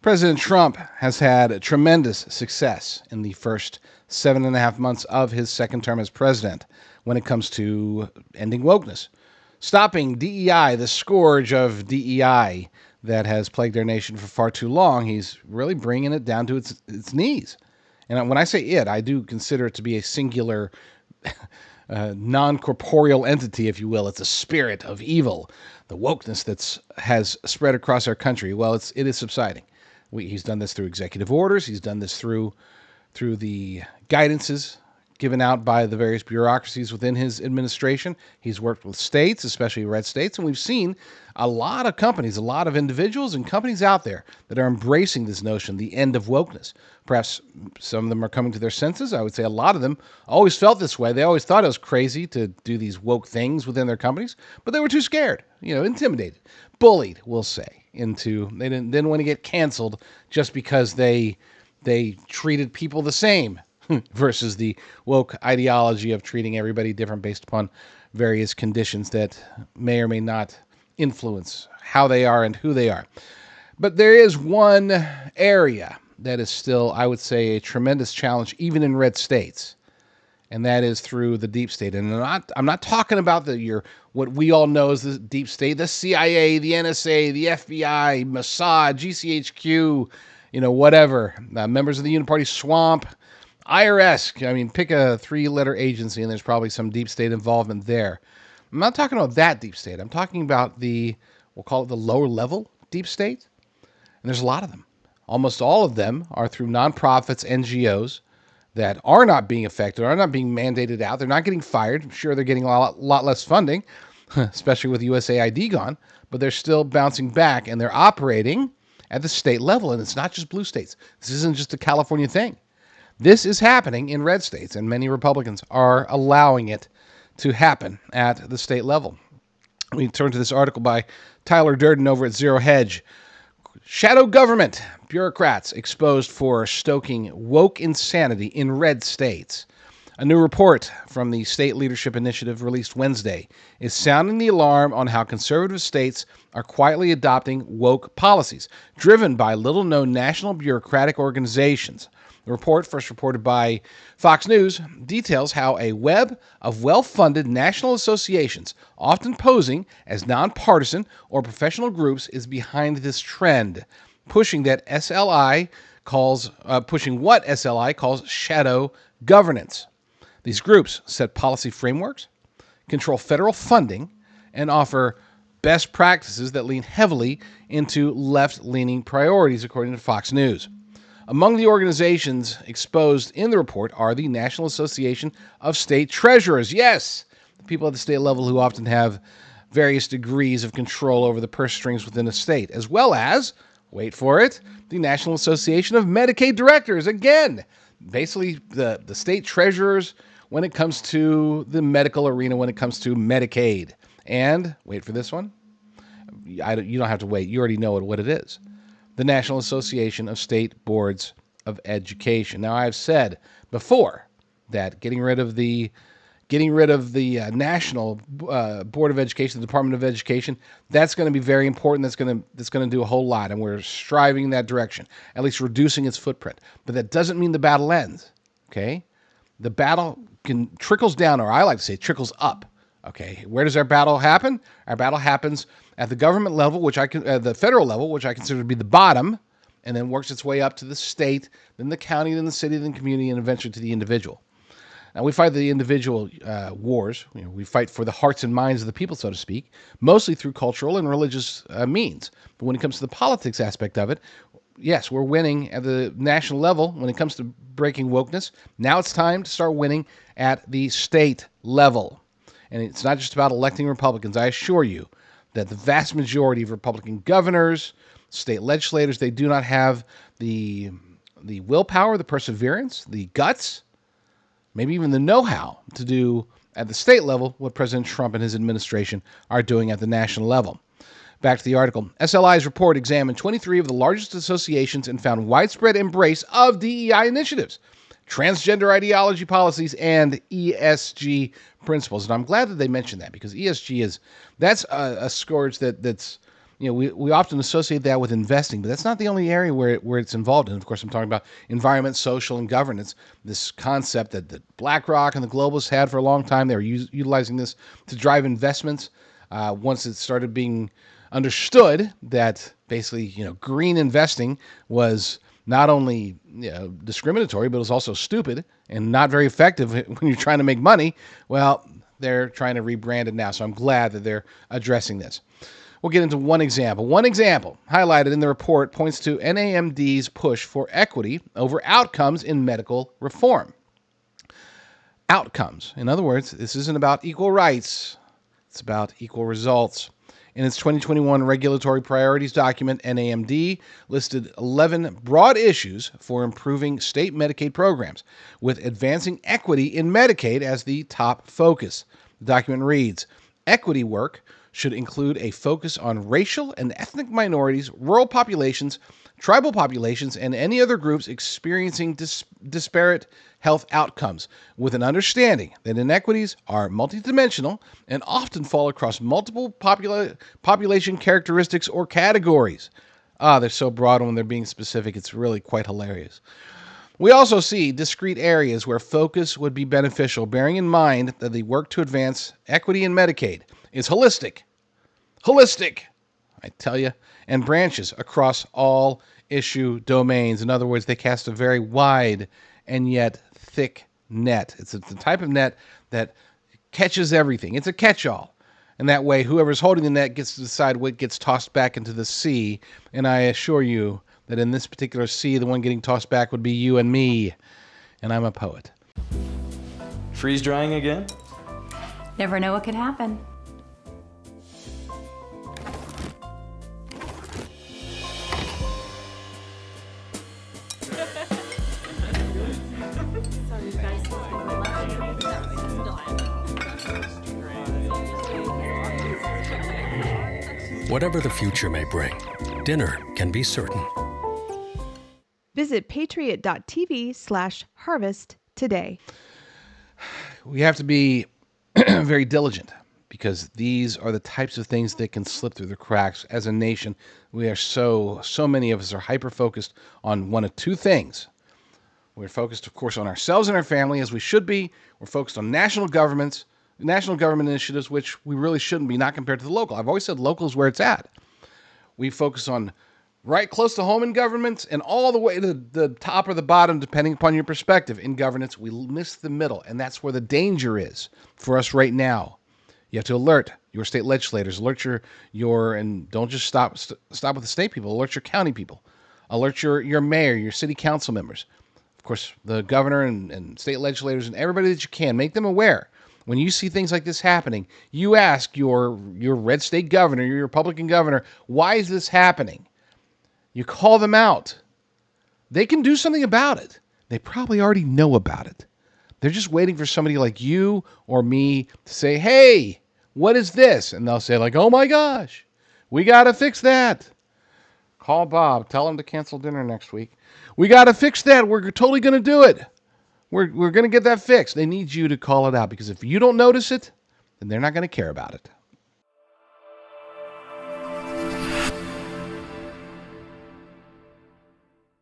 President Trump has had tremendous success in the first 7.5 months of his second term as president when it comes to ending wokeness, stopping DEI, the scourge of DEI that has plagued our nation for far too long. He's really bringing it down to its knees. And when I say it, I do consider it to be a singular, non-corporeal entity, if you will. It's a spirit of evil, the wokeness that has spread across our country. Well, it is subsiding. He's done this through executive orders. He's done this through the guidances given out by the various bureaucracies within his administration. He's worked with states, especially red states, and we've seen a lot of companies, a lot of individuals and companies out there that are embracing this notion, the end of wokeness. Perhaps some of them are coming to their senses. I would say a lot of them always felt this way. They always thought it was crazy to do these woke things within their companies, but they were too scared, intimidated, bullied, we'll say, into they didn't want to get canceled just because they treated people the same versus the woke ideology of treating everybody different based upon various conditions that may or may not influence how they are and who they are. But there is one area that is still, I would say, a tremendous challenge, even in red states, and that is through the deep state. And I'm not talking about what we all know as the deep state, the CIA, the NSA, the FBI, Mossad, GCHQ, whatever, members of the Uniparty swamp, IRS. I mean, pick a 3-letter agency, and there's probably some deep state involvement there. I'm not talking about that deep state. I'm talking about we'll call it the lower level deep state. And there's a lot of them. Almost all of them are through nonprofits, NGOs that are not being affected, are not being mandated out. They're not getting fired. I'm sure they're getting a lot less funding, especially with USAID gone, but they're still bouncing back, and they're operating at the state level. And it's not just blue states. This isn't just a California thing. This is happening in red states, and many Republicans are allowing it to happen at the state level. We turn to this article by Tyler Durden over at Zero Hedge. Shadow government bureaucrats exposed for stoking woke insanity in red states. A new report from the State Leadership Initiative released Wednesday is sounding the alarm on how conservative states are quietly adopting woke policies, driven by little-known national bureaucratic organizations. The report, first reported by Fox News, details how a web of well-funded national associations, often posing as nonpartisan or professional groups, is behind this trend, pushing what SLI calls shadow governance. These groups set policy frameworks, control federal funding, and offer best practices that lean heavily into left-leaning priorities, according to Fox News. Among the organizations exposed in the report are the National Association of State Treasurers. Yes, the people at the state level who often have various degrees of control over the purse strings within a state, as well as, wait for it, the National Association of Medicaid Directors. Again, basically the state treasurers when it comes to the medical arena, when it comes to Medicaid. And, wait for this one, you don't have to wait, you already know what it is. The National Association of State Boards of Education. Now, I've said before that getting rid of the National Board of Education, the Department of Education, that's going to be very important. That's going to do a whole lot, and we're striving in that direction, at least reducing its footprint. But that doesn't mean the battle ends. Okay, the battle trickles down, or I like to say trickles up. Okay, where does our battle happen? Our battle happens at the government level, the federal level, which I consider to be the bottom, and then works its way up to the state, then the county, then the city, then the community, and eventually to the individual. Now, we fight the individual wars. We fight for the hearts and minds of the people, so to speak, mostly through cultural and religious means. But when it comes to the politics aspect of it, yes, we're winning at the national level when it comes to breaking wokeness. Now it's time to start winning at the state level. And it's not just about electing Republicans. I assure you that the vast majority of Republican governors, state legislators, they do not have the willpower, the perseverance, the guts, maybe even the know-how to do at the state level what President Trump and his administration are doing at the national level. Back to the article. SLI's report examined 23 of the largest associations and found widespread embrace of DEI initiatives, transgender ideology policies, and ESG principles. And I'm glad that they mentioned that, because ESG that's a scourge that's we often associate that with investing, but that's not the only area where it's involved in. Of course, I'm talking about environment, social, and governance. This concept that BlackRock and the globalists had for a long time. They were utilizing this to drive investments. Once it started being understood that basically, green investing was not only discriminatory, but it was also stupid and not very effective when you're trying to make money. Well, they're trying to rebrand it now. So I'm glad that they're addressing this. We'll get into one example. One example highlighted in the report points to NAMD's push for equity over outcomes in medical reform. Outcomes. In other words, this isn't about equal rights. It's about equal results. In its 2021 regulatory priorities document, NAMD listed 11 broad issues for improving state Medicaid programs, with advancing equity in Medicaid as the top focus. The document reads, equity work should include a focus on racial and ethnic minorities, rural populations, tribal populations, and any other groups experiencing disparate health outcomes, with an understanding that inequities are multidimensional and often fall across multiple population characteristics or categories. They're so broad when they're being specific, it's really quite hilarious. We also see discrete areas where focus would be beneficial, bearing in mind that the work to advance equity in Medicaid is holistic, I tell you, and branches across all issue domains. In other words, they cast a very wide and yet thick net. It's the type of net that catches everything. It's a catch-all. And that way, whoever's holding the net gets to decide what gets tossed back into the sea. And I assure you that in this particular sea, the one getting tossed back would be you and me. And I'm a poet. Freeze drying again? Never know what could happen. Whatever the future may bring, dinner can be certain. Visit patriot.tv/harvest today. We have to be very diligent because these are the types of things that can slip through the cracks. As a nation, we are so many of us are hyper-focused on one of two things. We're focused, of course, on ourselves and our family, as we should be. We're focused on national government initiatives, which we really shouldn't be, not compared to the local. I've always said local is where it's at. We focus on right close to home in government and all the way to the top or the bottom, depending upon your perspective. In governance, we miss the middle, and that's where the danger is for us right now. You have to alert your state legislators, alert your and don't just stop with the state people, alert your county people, alert your mayor, your city council members. Of course, the governor and state legislators and everybody that you can, make them aware. When you see things like this happening, you ask your red state governor, your Republican governor, why is this happening? You call them out. They can do something about it. They probably already know about it. They're just waiting for somebody like you or me to say, hey, what is this? And they'll say like, oh my gosh, we got to fix that. Call Bob. Tell him to cancel dinner next week. We got to fix that. We're totally going to do it. We're going to get that fixed. They need you to call it out, because if you don't notice it, then they're not going to care about it.